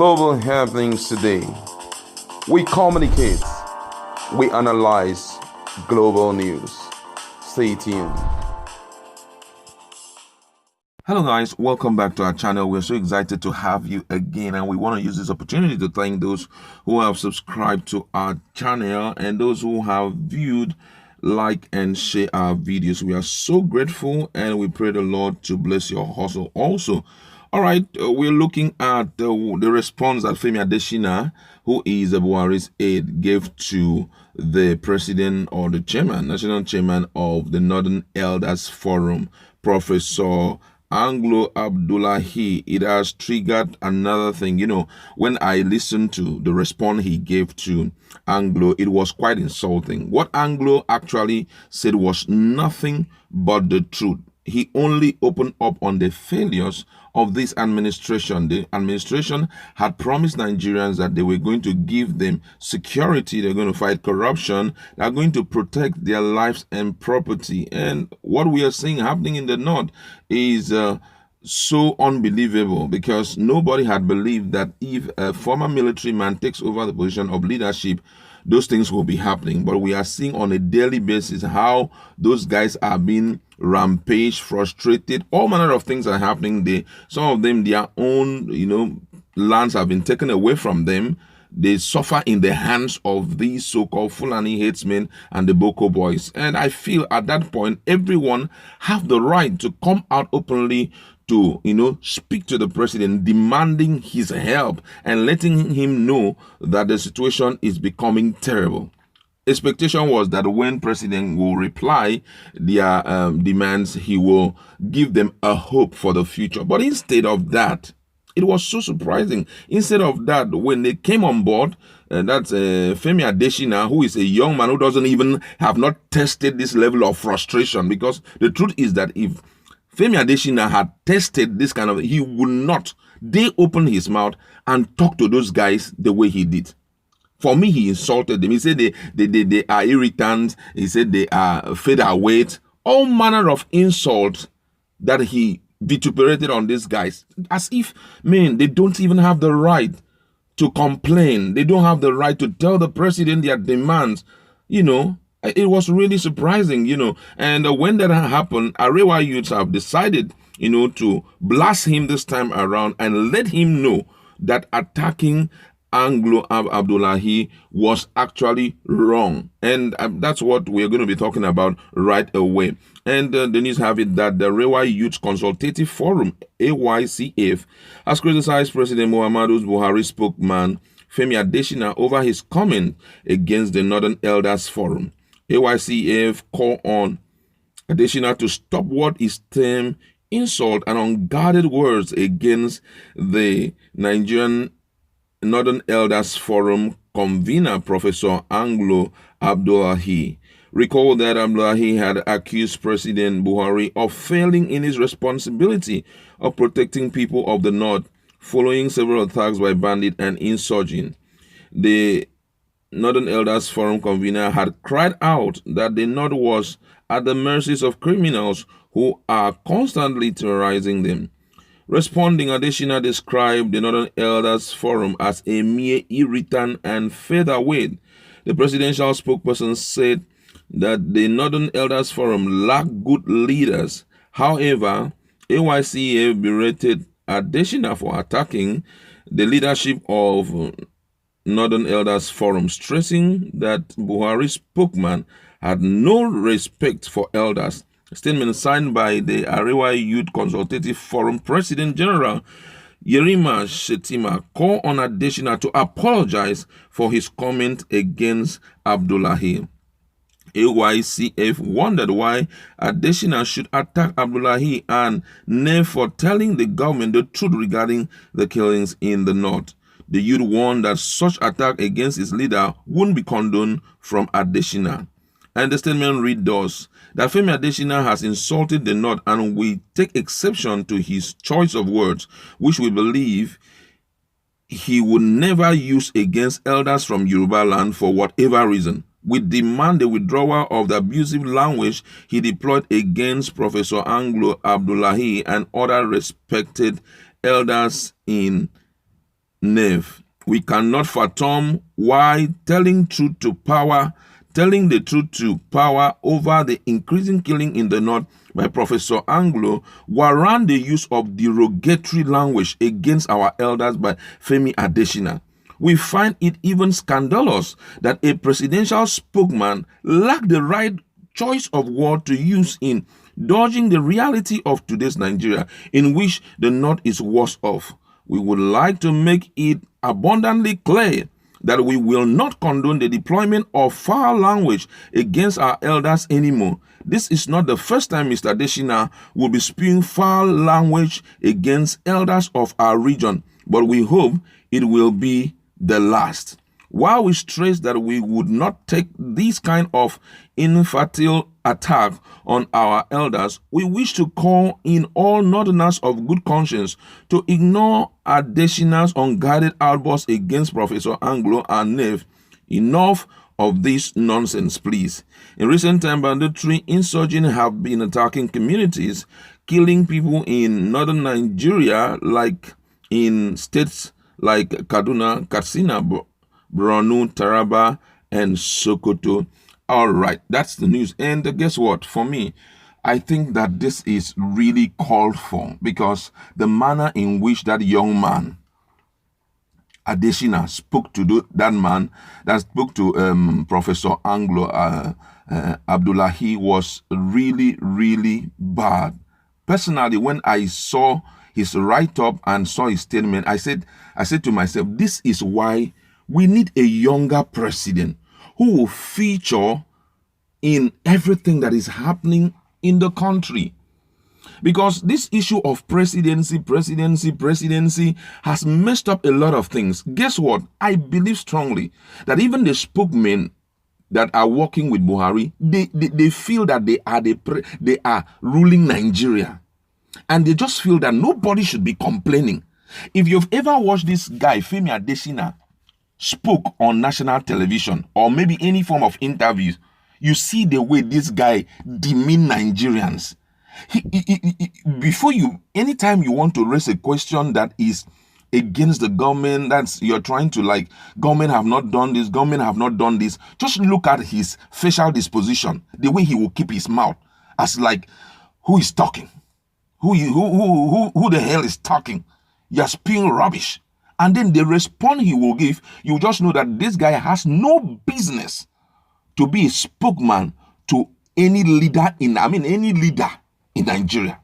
global happenings today. We communicate, we analyze global news. Stay tuned. Hello guys, welcome back to our channel. We're so excited to have you again, and we want to use this opportunity to thank those who have subscribed to our channel and those who have viewed, like and share our videos. We are so grateful, and we pray the Lord to bless your hustle also. All right, we're looking at the response that Femi Adeshina, who is Buhari's aide, gave to the president or the chairman, national chairman of the Northern Elders Forum, Professor Ango Abdullahi. It has triggered another thing. You know, when I listened to the response he gave to Anglo, it was quite insulting. What Anglo actually said was nothing but the truth. He only opened up on the failures of this administration. The administration had promised Nigerians that they were going to give them security, they're going to fight corruption, they're going to protect their lives and property. And what we are seeing happening in the north is so unbelievable, because nobody had believed that if a former military man takes over the position of leadership, those things will be happening. But we are seeing on a daily basis how those guys are being rampage, frustrated, all manner of things are happening. Some of them, their own, lands have been taken away from them. They suffer in the hands of these so-called Fulani headsmen and the Boko boys. And I feel at that point, everyone have the right to come out openly to, speak to the president, demanding his help and letting him know that the situation is becoming terrible. Expectation was that when president will reply their demands, he will give them a hope for the future. But instead of that, it was so surprising. Instead of that, when they came on board, that's Femi Adeshina, who is a young man who doesn't even have not tested this level of frustration. Because the truth is that if Femi Adeshina had tested this kind of, he would not dare open his mouth and talk to those guys the way he did. For me, he insulted them. He said they are irritant. He said they are featherweight. All manner of insults that he vituperated on these guys. As if, man, they don't even have the right to complain. They don't have the right to tell the president their demands. It was really surprising, And when that happened, Arewa youths have decided, to blast him this time around and let him know that attacking Ango Abdullahi was actually wrong. And that's what we're going to be talking about right away. And the news have it that the Arewa Youth Consultative Forum, AYCF, has criticized President Muhammadu Buhari spokesman Femi Adeshina over his comment against the Northern Elders Forum. AYCF called on Adeshina to stop what is termed insult and unguarded words against the Nigerian Northern Elders Forum convener, Professor Ango Abdullahi. Recall that Abdullahi had accused President Buhari of failing in his responsibility of protecting people of the North following several attacks by bandits and insurgents. The Northern Elders Forum convener had cried out that the North was at the mercies of criminals who are constantly terrorizing them. Responding, Adeshina described the Northern Elders Forum as a mere irritant and featherweight. The presidential spokesperson said that the Northern Elders Forum lacked good leaders. However, AYCA berated Adeshina for attacking the leadership of Northern Elders Forum, stressing that Buhari's spokesman had no respect for elders. A statement signed by the Arewa Youth Consultative Forum President General Yerima Shetima called on Adeshina to apologize for his comment against Abdullahi. AYCF wondered why Adeshina should attack Abdullahi and name for telling the government the truth regarding the killings in the north. The youth warned that such attack against his leader wouldn't be condoned from Adeshina. And the statement read thus: that Femi Adeshina has insulted the North, and we take exception to his choice of words, which we believe he would never use against elders from Yoruba land for whatever reason. We demand the withdrawal of the abusive language he deployed against Professor Ango Abdullahi and other respected elders in Nave. We cannot fathom why telling the truth to power over the increasing killing in the north by Professor Ango warrant the use of derogatory language against our elders by Femi Adeshina. We find it even scandalous that a presidential spokesman lacked the right choice of word to use in dodging the reality of today's Nigeria, in which the North is worse off. We would like to make it abundantly clear that we will not condone the deployment of foul language against our elders anymore. This is not the first time Mr. Adeshina will be spewing foul language against elders of our region, but we hope it will be the last. While we stress that we would not take this kind of infantile attack on our elders, we wish to call in all northerners of good conscience to ignore Adeshina's unguided outbursts against Professor Ango and Nave. Enough of this nonsense, please. In recent time, banditry insurgents have been attacking communities, killing people in northern Nigeria, like in states like Kaduna, Katsina, Borno, Taraba, and Sokoto. All right, that's the news. And guess what? For me, I think that this is really called for, because the manner in which that young man, Adeshina, spoke to that man that spoke to Professor Ango, Abdullahi, was really, really bad. Personally, when I saw his write-up and saw his statement, I said to myself, this is why we need a younger president who will feature in everything that is happening in the country. Because this issue of presidency has messed up a lot of things. Guess what? I believe strongly that even the spokesmen that are working with Buhari, they feel that they are ruling Nigeria. And they just feel that nobody should be complaining. If you've ever watched this guy, Femi Adeshina, spoke on national television or maybe any form of interviews, you see the way this guy demean Nigerians. Anytime you want to raise a question that is against the government, that's you're trying to like, government have not done this, government have not done this, just look at his facial disposition, the way he will keep his mouth as like, who is talking? Who the hell is talking? You're spewing rubbish. And then the response he will give, you just know that this guy has no business to be a spokesman to any leader in Nigeria.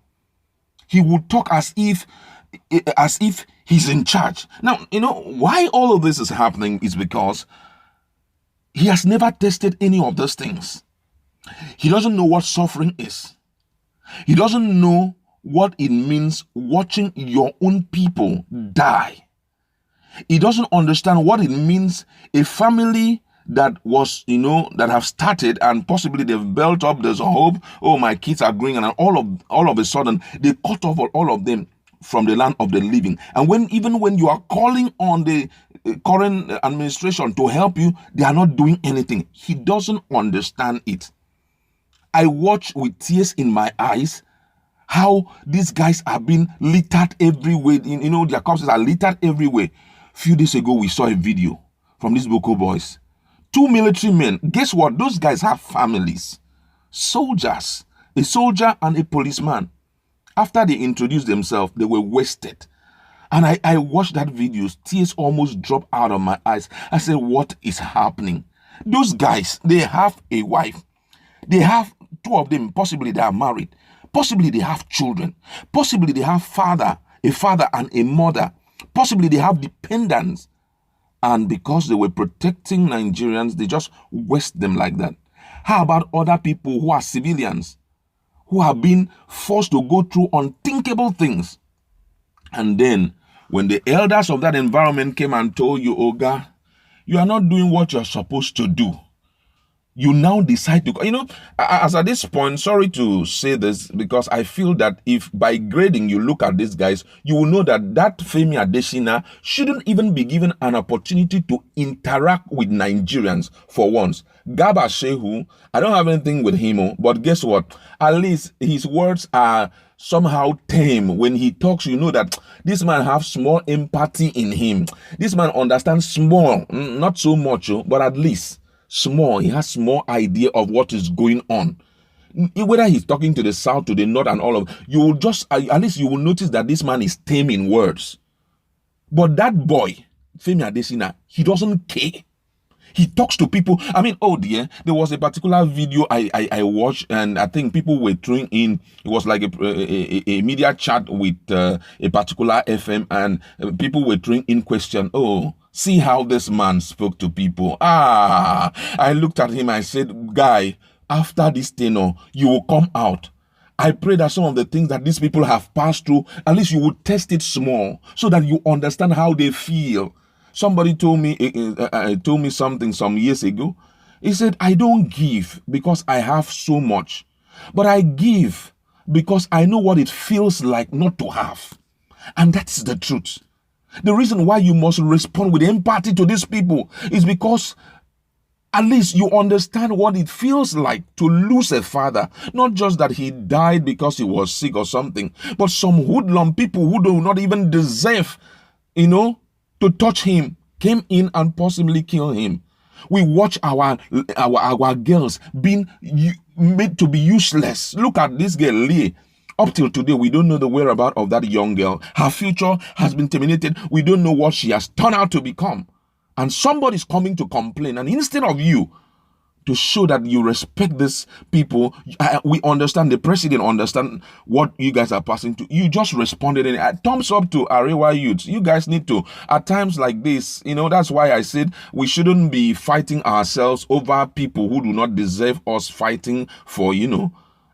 He will talk as if he's in charge. Now, you know why all of this is happening is because he has never tested any of those things. He doesn't know what suffering is. He doesn't know what it means watching your own people die. He doesn't understand what it means a family that was, that have started and possibly they've built up, there's a hope, oh, my kids are growing, and all of a sudden they cut off all of them from the land of the living. And even when you are calling on the current administration to help you, they are not doing anything. He doesn't understand it. I watch with tears in my eyes how these guys are being littered everywhere. Their corpses are littered everywhere. Few days ago, we saw a video from these Boko boys. 2 military men. Guess what? Those guys have families. Soldiers. A soldier and a policeman. After they introduced themselves, they were wasted. And I watched that video. Tears almost dropped out of my eyes. I said, what is happening? Those guys, they have a wife. They have 2 of them. Possibly they are married. Possibly they have children. Possibly they have a father and a mother. Possibly they have dependents. And because they were protecting Nigerians, they just waste them like that. How about other people who are civilians, who have been forced to go through unthinkable things? And then, when the elders of that environment came and told you, Oga, you are not doing what you're supposed to do, you now decide to, as at this point, sorry to say this, because I feel that if by grading you look at these guys, you will know that Femi Adeshina shouldn't even be given an opportunity to interact with Nigerians for once. Gaba Shehu, I don't have anything with him, but guess what? At least his words are somehow tame. When he talks, you know that this man has small empathy in him. This man understands small, not so much, but at least small. He has small idea of what is going on. Whether he's talking to the south, to the north, and all of, you will just, at least you will notice that this man is tame in words. But that boy, Femi Adeshina, he doesn't care. He talks to people. I mean, oh dear, there was a particular video I watched, and I think people were throwing in. It was like a media chat with a particular FM, and people were throwing in question. Oh, see how this man spoke to people. I looked at him. I said, guy, after this tenor, you will come out. I pray that some of the things that these people have passed through, at least you will test it small, so that you understand how they feel. Somebody told me something some years ago. He said, I don't give because I have so much, but I give because I know what it feels like not to have. And that's the truth. The reason why you must respond with empathy to these people is because at least you understand what it feels like to lose a father. Not just that he died because he was sick or something, but some hoodlum people who do not even deserve, to touch him, came in and possibly kill him. We watch our girls being made to be useless. Look at this girl, Lee. Up till today, we don't know the whereabouts of that young girl. Her future has been terminated. We don't know what she has turned out to become. And somebody's coming to complain. And instead of you to show that you respect these people, we understand, the president understand what you guys are passing to. You just responded, and thumbs up to Arewa youths. You guys need to, at times like this, that's why I said we shouldn't be fighting ourselves over people who do not deserve us fighting for,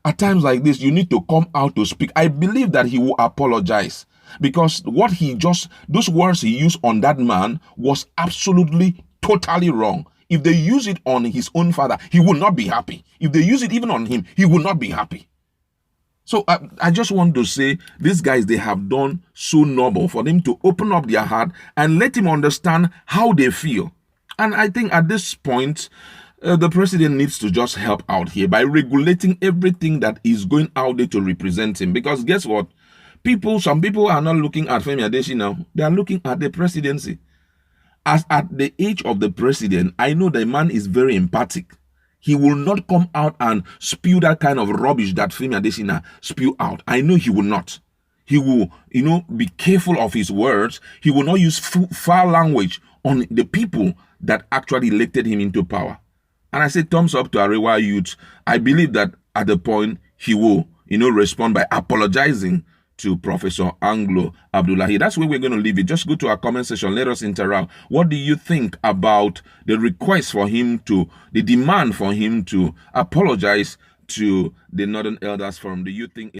At times like this, you need to come out to speak. I believe that he will apologize, because those words he used on that man was absolutely, totally wrong. If they use it on his own father, he will not be happy. If they use it even on him, he will not be happy. So I just want to say, these guys, they have done so noble for them to open up their heart and let him understand how they feel. And I think at this point, the president needs to just help out here by regulating everything that is going out there to represent him. Because guess what? Some people are not looking at Femi Adeshina. They are looking at the presidency. As at the age of the president, I know the man is very empathic. He will not come out and spew that kind of rubbish that Femi Adeshina spew out. I know he will not. He will, be careful of his words. He will not use foul language on the people that actually elected him into power. And I say thumbs up to Arewa youth. I believe that at the point he will, respond by apologizing to Professor Ango Abdullahi. That's where we're going to leave it. Just go to our comment section. Let us interact. What do you think about the request for him the demand for him to apologize to the Northern Elders Forum? Do you think